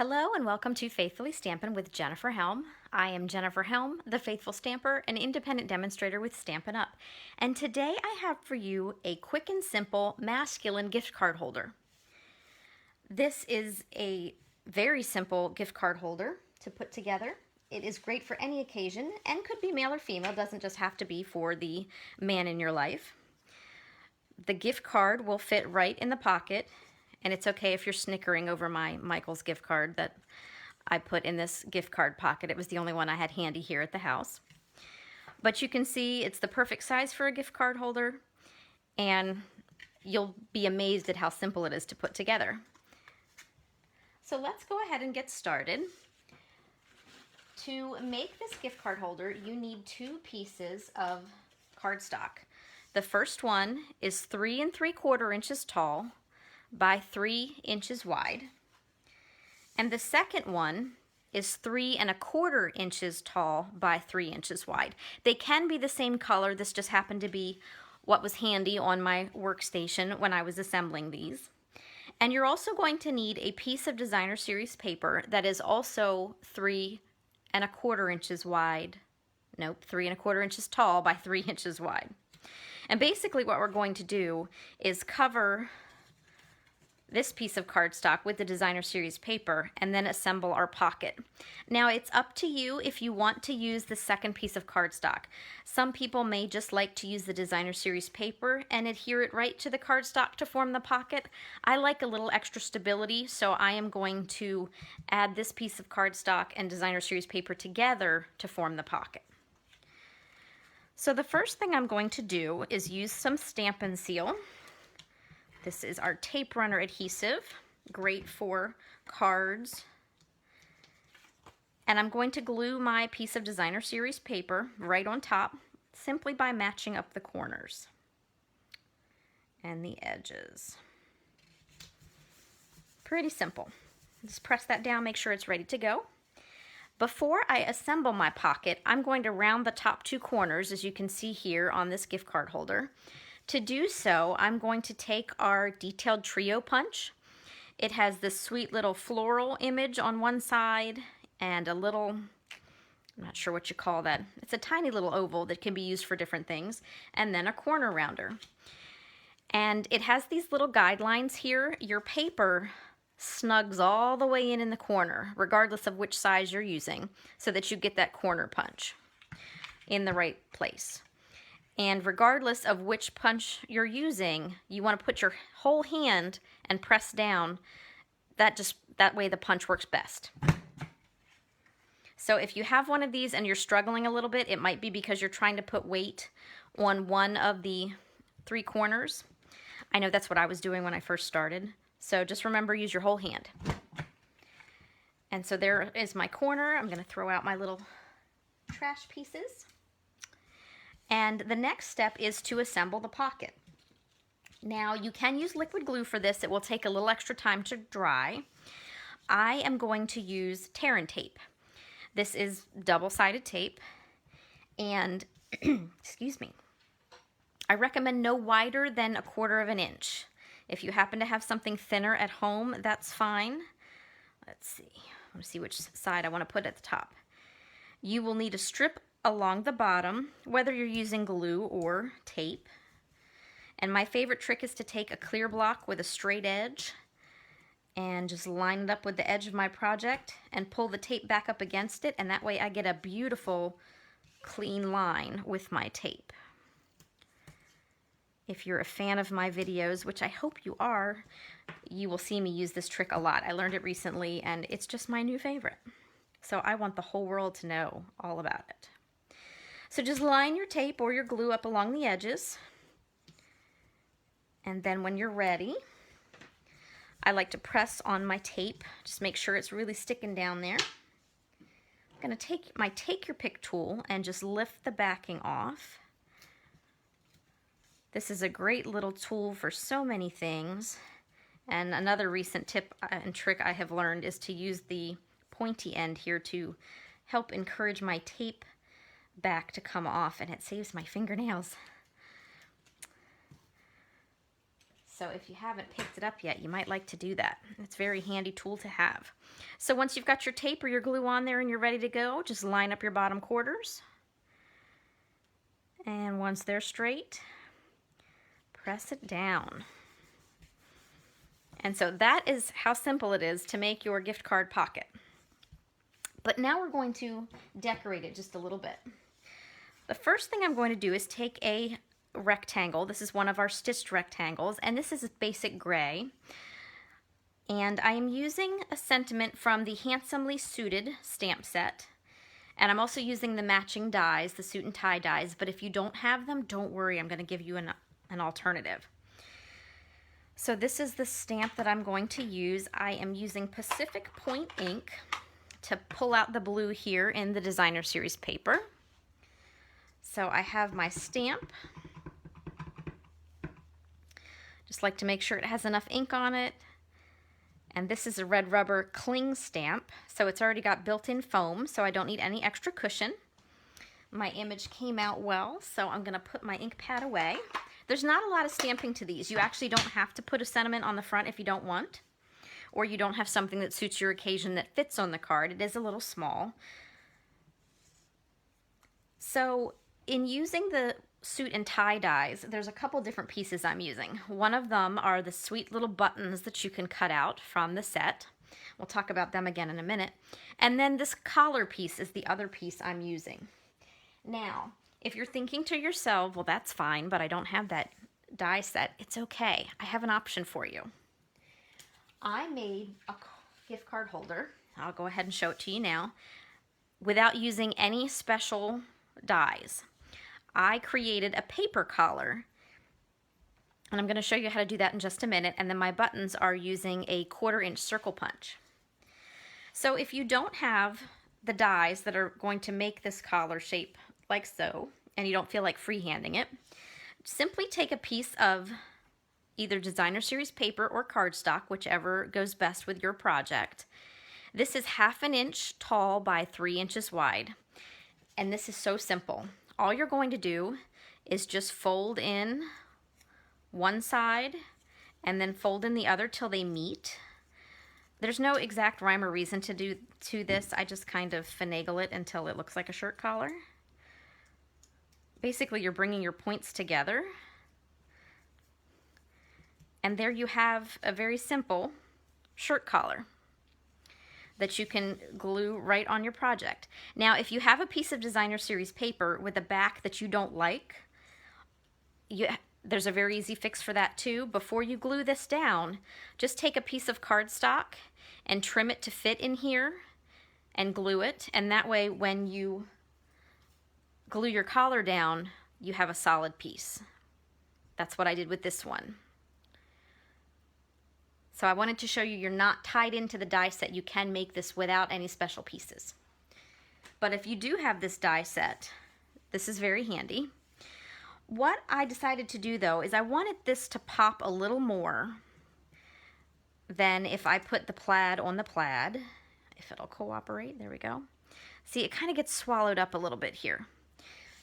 Hello and welcome to Faithfully Stampin' with Jennifer Helm. I am Jennifer Helm, the Faithful Stamper, an independent demonstrator with Stampin' Up. And today I have for you a quick and simple masculine gift card holder. This is a very simple gift card holder to put together. It is great for any occasion and could be male or female, doesn't just have to be for the man in your life. The gift card will fit right in the pocket. And it's okay if you're snickering over my Michael's gift card that I put in this gift card pocket. It was the only one I had handy here at the house. But you can see it's the perfect size for a gift card holder, and you'll be amazed at how simple it is to put together. So let's go ahead and get started. To make this gift card holder, you need 2 pieces of cardstock. The first one is 3 3/4 inches tall by 3 inches wide. And the second one is 3 1/4 inches tall by 3 inches wide. They can be the same color. This just happened to be what was handy on my workstation when I was assembling these. And you're also going to need a piece of designer series paper that is also 3 1/4 inches wide. Nope, 3 1/4 inches tall by 3 inches wide. And basically what we're going to do is cover this piece of cardstock with the designer series paper and then assemble our pocket. Now it's up to you if you want to use the second piece of cardstock. Some people may just like to use the designer series paper and adhere it right to the cardstock to form the pocket. I like a little extra stability, so I am going to add this piece of cardstock and designer series paper together to form the pocket. So the first thing I'm going to do is use some Stampin' Seal. This is our tape runner adhesive, great for cards. And I'm going to glue my piece of designer series paper right on top simply by matching up the corners and the edges. Pretty simple. Just press that down, make sure it's ready to go. Before I assemble my pocket, I'm going to round the top 2 corners, as you can see here on this gift card holder. To do so, I'm going to take our detailed trio punch. It has this sweet little floral image on one side and a little, I'm not sure what you call that. It's a tiny little oval that can be used for different things, and then a corner rounder. And it has these little guidelines here. Your paper snugs all the way in the corner, regardless of which size you're using, so that you get that corner punch in the right place. And regardless of which punch you're using, you want to put your whole hand and press down. That way the punch works best. So if you have one of these and you're struggling a little bit, it might be because you're trying to put weight on one of the 3 corners. I know that's what I was doing when I first started. So just remember, use your whole hand. And so there is my corner. I'm going to throw out my little trash pieces. And the next step is to assemble the pocket. Now you can use liquid glue for this. It will take a little extra time to dry. I am going to use tear and tape. This is double-sided tape, and excuse me, I recommend no wider than 1/4 inch. If you happen to have something thinner at home, that's fine. Let's see. I want to see which side I want to put at the top. You will need a strip along the bottom, whether you're using glue or tape. And my favorite trick is to take a clear block with a straight edge and just line it up with the edge of my project and pull the tape back up against it, and that way I get a beautiful clean line with my tape. If you're a fan of my videos, which I hope you are, you will see me use this trick a lot. I learned it recently and it's just my new favorite. So I want the whole world to know all about it. So just line your tape or your glue up along the edges. And then when you're ready, I like to press on my tape. Just make sure it's really sticking down there. I'm going to take my Take Your Pick tool and just lift the backing off. This is a great little tool for so many things. And another recent tip and trick I have learned is to use the pointy end here to help encourage my tape back to come off, and it saves my fingernails. So if you haven't picked it up yet, you might like to do that. It's a very handy tool to have. So once you've got your tape or your glue on there and you're ready to go, just line up your bottom quarters. And once they're straight, press it down. And so that is how simple it is to make your gift card pocket. But now we're going to decorate it just a little bit. The first thing I'm going to do is take a rectangle. This is one of our stitched rectangles, and this is a basic gray. And I am using a sentiment from the Handsomely Suited stamp set. And I'm also using the matching dies, the suit and tie dies, but if you don't have them, don't worry, I'm going to give you an alternative. So this is the stamp that I'm going to use. I am using Pacific Point ink to pull out the blue here in the Designer Series paper. So I have my stamp. Just like to make sure it has enough ink on it. And this is a red rubber cling stamp, so it's already got built-in foam, so I don't need any extra cushion. My image came out well, so I'm going to put my ink pad away. There's not a lot of stamping to these. You actually don't have to put a sentiment on the front if you don't want, or you don't have something that suits your occasion that fits on the card. It is a little small. So in using the suit and tie dies, there's a couple different pieces I'm using. One of them are the sweet little buttons that you can cut out from the set. We'll talk about them again in a minute. And then this collar piece is the other piece I'm using. Now, if you're thinking to yourself, well, that's fine, but I don't have that die set, it's okay. I have an option for you. I made a gift card holder. I'll go ahead and show it to you now without using any special dies. I created a paper collar, and I'm going to show you how to do that in just a minute, and then my buttons are using a 1/4-inch circle punch. So if you don't have the dies that are going to make this collar shape like so, and you don't feel like freehanding it, simply take a piece of either Designer Series paper or cardstock, whichever goes best with your project. This is 1/2 inch tall by 3 inches wide, and this is so simple. All you're going to do is just fold in one side and then fold in the other till they meet. There's no exact rhyme or reason to do this. I just kind of finagle it until it looks like a shirt collar. Basically, you're bringing your points together. And there you have a very simple shirt collar that you can glue right on your project. Now, if you have a piece of Designer Series paper with a back that you don't like, there's a very easy fix for that too. Before you glue this down, just take a piece of cardstock and trim it to fit in here and glue it. And that way, when you glue your collar down, you have a solid piece. That's what I did with this one. So I wanted to show you you're not tied into the die set. You can make this without any special pieces. But if you do have this die set, this is very handy. What I decided to do though is I wanted this to pop a little more than if I put the plaid on the plaid. If it'll cooperate, there we go. See, it kind of gets swallowed up a little bit here.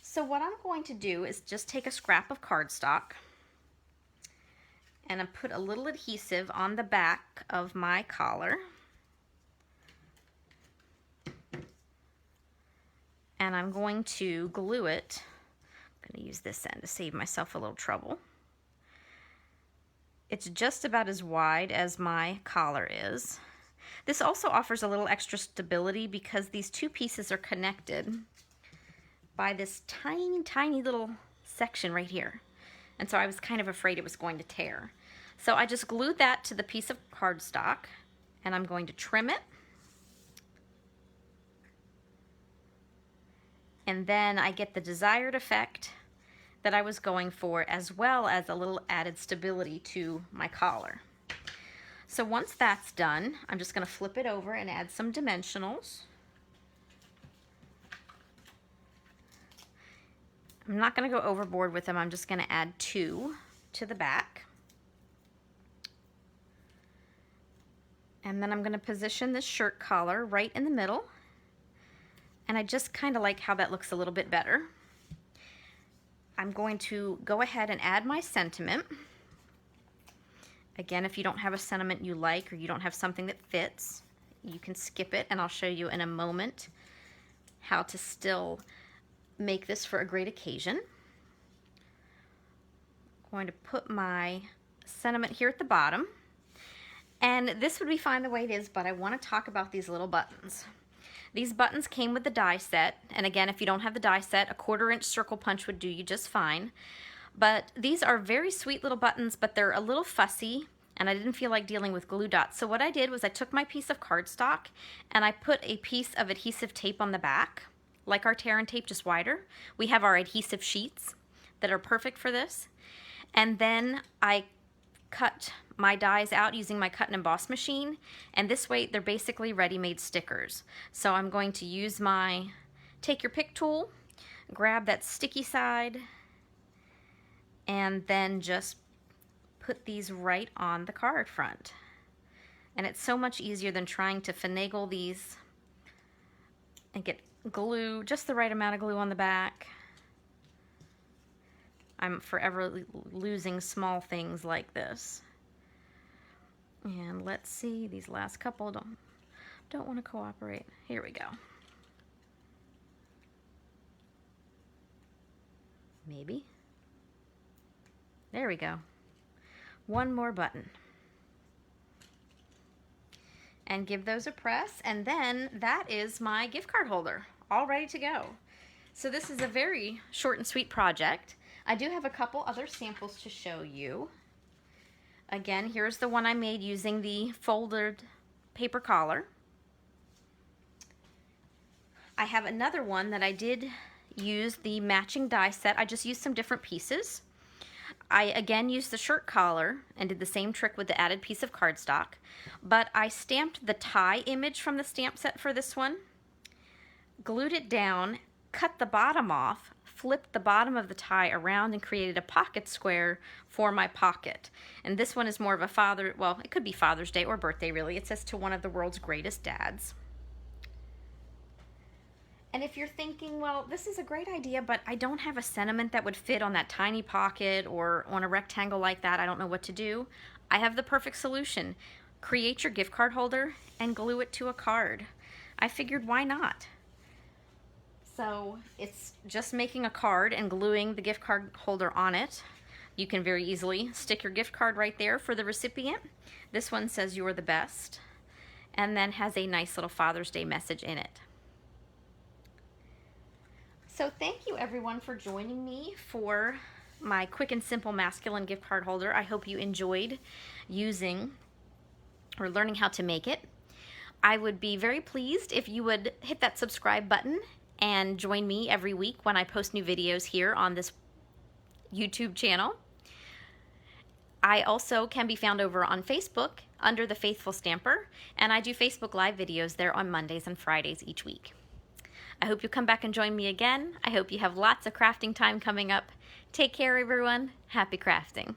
So what I'm going to do is just take a scrap of cardstock and I put a little adhesive on the back of my collar. And I'm going to glue it. I'm going to use this end to save myself a little trouble. It's just about as wide as my collar is. This also offers a little extra stability because these two pieces are connected by this tiny, tiny little section right here. And so I was kind of afraid it was going to tear. So I just glued that to the piece of cardstock, and I'm going to trim it. And then I get the desired effect that I was going for, as well as a little added stability to my collar. So once that's done, I'm just going to flip it over and add some dimensionals. I'm not going to go overboard with them. I'm just going to add 2 to the back. And then I'm going to position this shirt collar right in the middle. And I just kind of like how that looks a little bit better. I'm going to go ahead and add my sentiment. Again, if you don't have a sentiment you like or you don't have something that fits, you can skip it, and I'll show you in a moment how to still make this for a great occasion. I'm going to put my sentiment here at the bottom, and this would be fine the way it is, but I want to talk about these little buttons. These buttons came with the die set, and again, if you don't have the die set, a 1/4-inch circle punch would do you just fine. But these are very sweet little buttons, but they're a little fussy, and I didn't feel like dealing with glue dots. So what I did was I took my piece of cardstock and I put a piece of adhesive tape on the back, like our tear and tape, just wider. We have our adhesive sheets that are perfect for this. And then I cut my dies out using my cut and emboss machine, and this way they're basically ready-made stickers. So I'm going to use my take your pick tool, grab that sticky side, and then just put these right on the card front. And it's so much easier than trying to finagle these and get glue, just the right amount of glue on the back. I'm forever losing small things like this. And let's see, these last couple don't want to cooperate. Here we go. Maybe. There we go. One more button. And give those a press, and then that is my gift card holder, all ready to go. So this is a very short and sweet project. I do have a couple other samples to show you. Again, here's the one I made using the folded paper collar. I have another one that I did use the matching die set. I just used some different pieces. I again used the shirt collar and did the same trick with the added piece of cardstock, but I stamped the tie image from the stamp set for this one, glued it down, cut the bottom off, flipped the bottom of the tie around, and created a pocket square for my pocket. And this one is more of a well, it could be Father's Day or birthday really. It says to one of the world's greatest dads. And if you're thinking, well, this is a great idea, but I don't have a sentiment that would fit on that tiny pocket or on a rectangle like that, I don't know what to do, I have the perfect solution. Create your gift card holder and glue it to a card. I figured, why not? So it's just making a card and gluing the gift card holder on it. You can very easily stick your gift card right there for the recipient. This one says you're the best, and then has a nice little Father's Day message in it. So thank you everyone for joining me for my quick and simple masculine gift card holder. I hope you enjoyed using or learning how to make it. I would be very pleased if you would hit that subscribe button and join me every week when I post new videos here on this YouTube channel. I also can be found over on Facebook under The Faithful Stamper, and I do Facebook Live videos there on Mondays and Fridays each week. I hope you'll come back and join me again. I hope you have lots of crafting time coming up. Take care, everyone. Happy crafting.